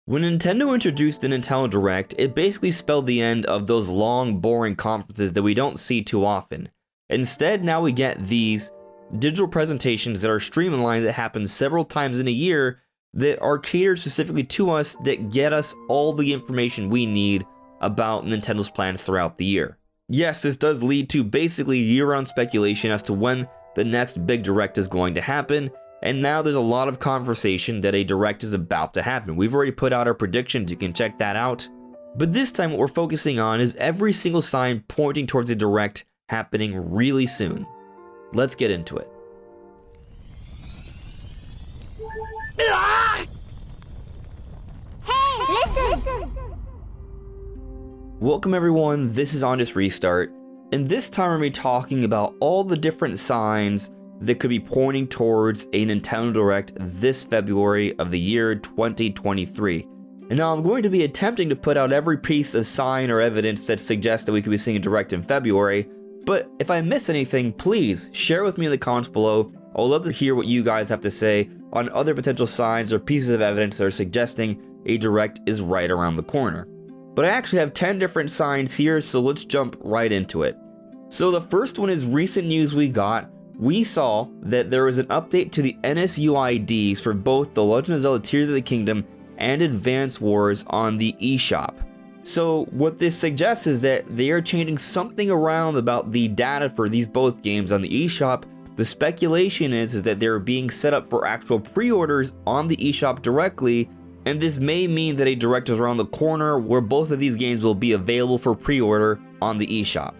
When Nintendo introduced the Nintendo Direct, it basically spelled the end of those long, boring conferences that we don't see too often. Instead, now we get these digital presentations that are streamlined that happen several times in a year that are catered specifically to us that get us all the information we need about Nintendo's plans throughout the year. Yes, this does lead to basically year-round speculation as to when the next big Direct is going to happen, and now there's a lot of conversation that a Direct is about to happen. We've already put out our predictions, you can check that out. But this time what we're focusing on is every single sign pointing towards a Direct happening really soon. Let's get into it. Hey, listen! Welcome everyone, this is Honest Restart, and this time we're going to be talking about all the different signs that could be pointing towards a Nintendo Direct this February of the year 2023. And now I'm going to be attempting to put out every piece of sign or evidence that suggests that we could be seeing a Direct in February, but if I miss anything, please share with me in the comments below. I would love to hear what you guys have to say on other potential signs or pieces of evidence that are suggesting a Direct is right around the corner. But I actually have 10 different signs here, so let's jump right into it. So the first one is recent news we got. We saw that there was an update to the NSUIDs for both The Legend of Zelda Tears of the Kingdom and Advance Wars on the eShop. So what this suggests is that they are changing something around about the data for these both games on the eShop. The speculation is that they're being set up for actual pre-orders on the eShop directly, and this may mean that a Direct is around the corner where both of these games will be available for pre-order on the eShop.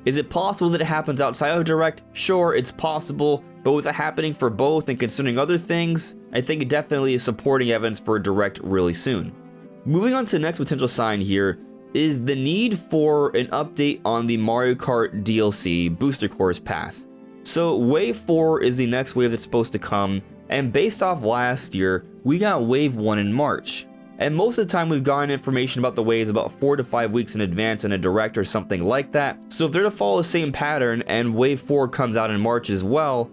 Is it possible that it happens outside of Direct? Sure, it's possible, but with it happening for both and considering other things, I think it definitely is supporting evidence for a Direct really soon. Moving on to the next potential sign here is the need for an update on the Mario Kart DLC Booster Course Pass. So Wave 4 is the next wave that's supposed to come, and based off last year, we got Wave 1 in March. And most of the time we've gotten information about the waves about 4 to 5 weeks in advance in a Direct or something like that. So if they're to follow the same pattern and Wave 4 comes out in March as well,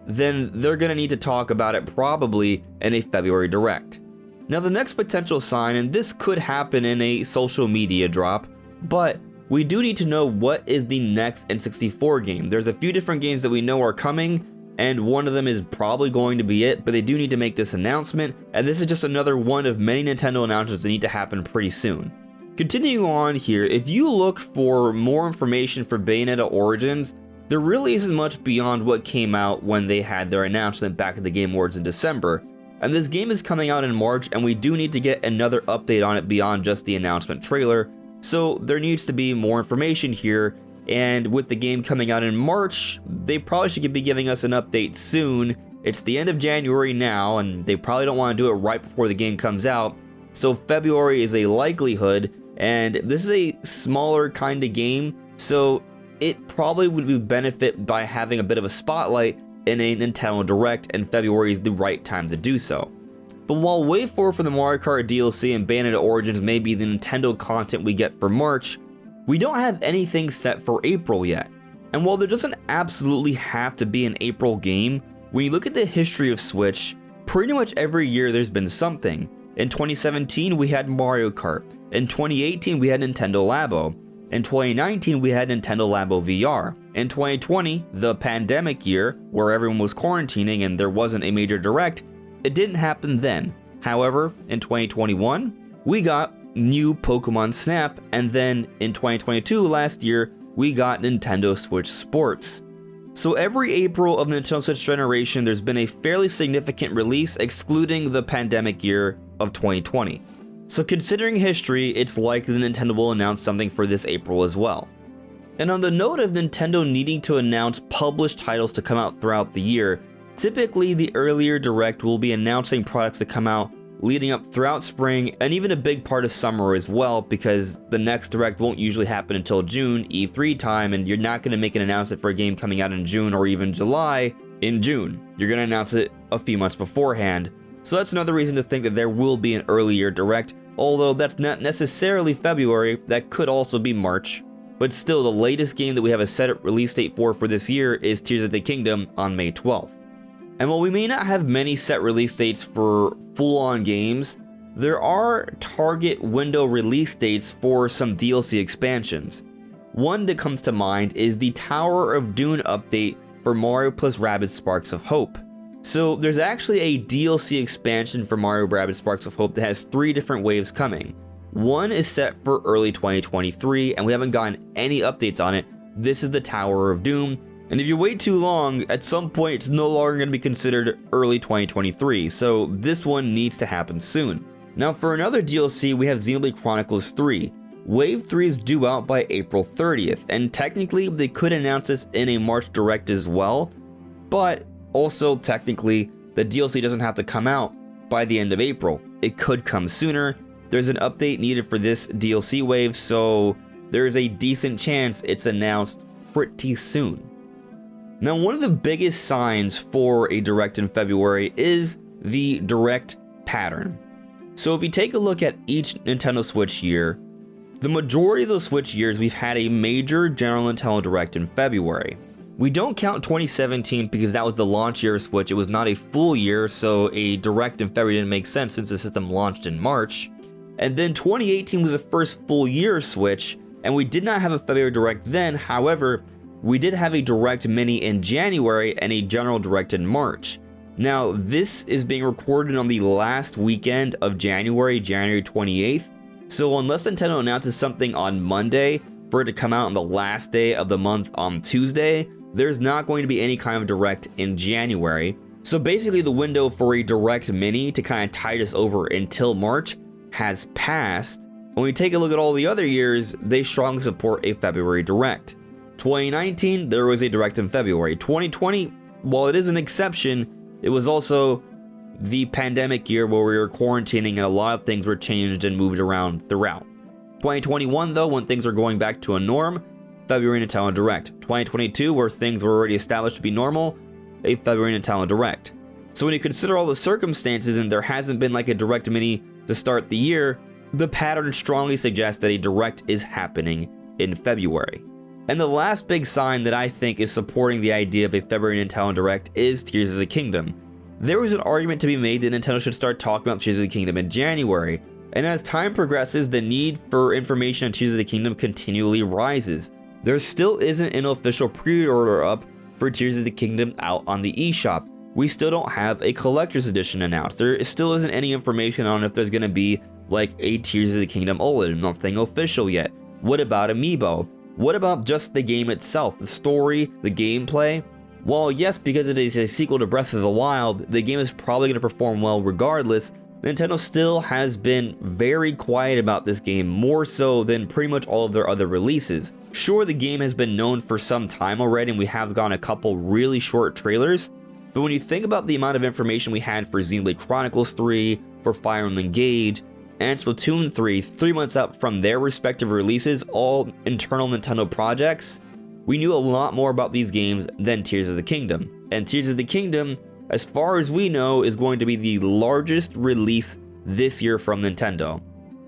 then they're going to need to talk about it probably in a February Direct. Now the next potential sign, and this could happen in a social media drop, but we do need to know what is the next N64 game. There's a few different games that we know are coming, and one of them is probably going to be it, but they do need to make this announcement, and this is just another one of many Nintendo announcements that need to happen pretty soon. Continuing on here, if you look for more information for Bayonetta Origins, there really isn't much beyond what came out when they had their announcement back at the Game Awards in December. And this game is coming out in March, and we do need to get another update on it beyond just the announcement trailer, so there needs to be more information here. And with the game coming out in March, they probably should be giving us an update soon. It's the end of January now, and they probably don't want to do it right before the game comes out. So February is a likelihood, and this is a smaller kind of game, so it probably would be benefit by having a bit of a spotlight in a Nintendo Direct, and February is the right time to do so. But while Wave 4 for the Mario Kart DLC and Bayonetta Origins may be the Nintendo content we get for March, we don't have anything set for April yet. And while there doesn't absolutely have to be an April game, when you look at the history of Switch, pretty much every year there's been something. In 2017 we had Mario Kart, in 2018 we had Nintendo Labo, in 2019 we had Nintendo Labo VR, in 2020, the pandemic year, where everyone was quarantining and there wasn't a major Direct, it didn't happen then. However, in 2021, we got new Pokemon Snap, and then in 2022, last year, we got Nintendo Switch Sports. So every April of the Nintendo Switch generation, there's been a fairly significant release, excluding the pandemic year of 2020. So considering history, it's likely Nintendo will announce something for this April as well. And on the note of Nintendo needing to announce published titles to come out throughout the year, typically the earlier Direct will be announcing products to come out leading up throughout spring and even a big part of summer as well, because the next Direct won't usually happen until June, E3 time, and you're not going to make an announcement for a game coming out in June or even July in June. You're going to announce it a few months beforehand. So that's another reason to think that there will be an earlier Direct, although that's not necessarily February, that could also be March. But still, the latest game that we have a set release date for this year is Tears of the Kingdom on May 12th. And while we may not have many set release dates for full-on games, there are target window release dates for some DLC expansions. One that comes to mind is the Tower of Doom update for Mario plus Rabbids Sparks of Hope. So there's actually a DLC expansion for Mario Rabbids Sparks of Hope that has 3 different waves coming. One is set for early 2023, and we haven't gotten any updates on it. This is the Tower of Doom, and if you wait too long, at some point it's no longer going to be considered early 2023, so this one needs to happen soon. Now for another DLC, we have Xenoblade Chronicles 3. Wave 3 is due out by April 30th, and technically they could announce this in a March Direct as well, but also technically the DLC doesn't have to come out by the end of April. It could come sooner. There's an update needed for this DLC wave, so there's a decent chance it's announced pretty soon. Now, one of the biggest signs for a Direct in February is the Direct pattern. So if you take a look at each Nintendo Switch year, the majority of those Switch years we've had a major General Nintendo Direct in February. We don't count 2017 because that was the launch year of Switch. It was not a full year, so a Direct in February didn't make sense since the system launched in March. And then 2018 was the first full year of Switch, and we did not have a February Direct then. However, we did have a Direct Mini in January and a General Direct in March. Now, this is being recorded on the last weekend of January 28th. So unless Nintendo announces something on Monday for it to come out on the last day of the month on Tuesday, there's not going to be any kind of Direct in January. So basically the window for a Direct Mini to kind of tide us over until March has passed. When we take a look at all the other years, they strongly support a February Direct. 2019, there was a Direct in February. 2020, while it is an exception, it was also the pandemic year where we were quarantining and a lot of things were changed and moved around throughout. 2021 though, when things are going back to a norm, February Nintendo Direct. 2022, where things were already established to be normal, a February Nintendo Direct. So when you consider all the circumstances and there hasn't been like a Direct Mini to start the year, the pattern strongly suggests that a Direct is happening in February. And the last big sign that I think is supporting the idea of a February Nintendo Direct is Tears of the Kingdom. There was an argument to be made that Nintendo should start talking about Tears of the Kingdom in January, and as time progresses, the need for information on Tears of the Kingdom continually rises. There still isn't an official pre-order up for Tears of the Kingdom out on the eShop. We still don't have a collector's edition announced. There still isn't any information on if there's going to be like a Tears of the Kingdom OLED, nothing official yet. What about Amiibo? What about just the game itself, the story, the gameplay? While yes, because it is a sequel to Breath of the Wild, the game is probably going to perform well regardless, Nintendo still has been very quiet about this game, more so than pretty much all of their other releases. Sure, the game has been known for some time already and we have gotten a couple really short trailers, but when you think about the amount of information we had for Xenoblade Chronicles 3, for Fire Emblem Engage, and Splatoon 3, 3 months out from their respective releases, all internal Nintendo projects, we knew a lot more about these games than Tears of the Kingdom. And Tears of the Kingdom, as far as we know, is going to be the largest release this year from Nintendo.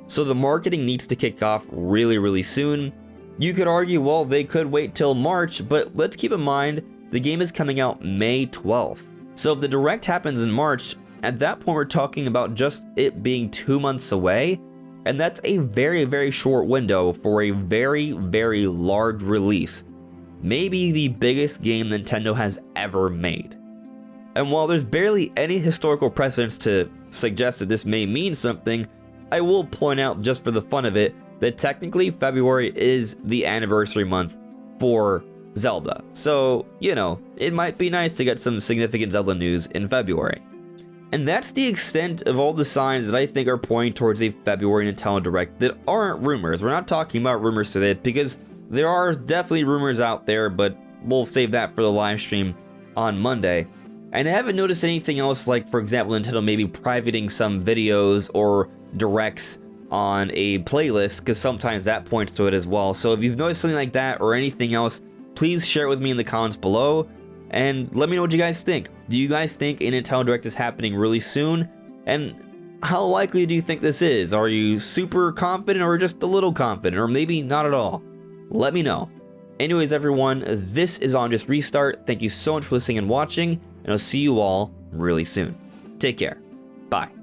So the marketing needs to kick off really soon. You could argue, well, they could wait till March, but let's keep in mind, the game is coming out May 12th. So if the Direct happens in March, at that point we're talking about just it being 2 months away, and that's a very short window for a very large release. Maybe the biggest game Nintendo has ever made. And while there's barely any historical precedence to suggest that this may mean something, I will point out just for the fun of it that technically February is the anniversary month for Zelda. So, you know, it might be nice to get some significant Zelda news in February. And that's the extent of all the signs that I think are pointing towards a February Nintendo Direct that aren't rumors. We're not talking about rumors today because there are definitely rumors out there, but we'll save that for the live stream on Monday. And I haven't noticed anything else like, for example, Nintendo maybe privating some videos or directs on a playlist, because sometimes that points to it as well. So if you've noticed something like that or anything else, please share it with me in the comments below and let me know what you guys think. Do you guys think a Nintendo Direct is happening really soon? And how likely do you think this is? Are you super confident or just a little confident, or maybe not at all? Let me know. Anyways, everyone, this is On Just Restart. Thank you so much for listening and watching, and I'll see you all really soon. Take care. Bye.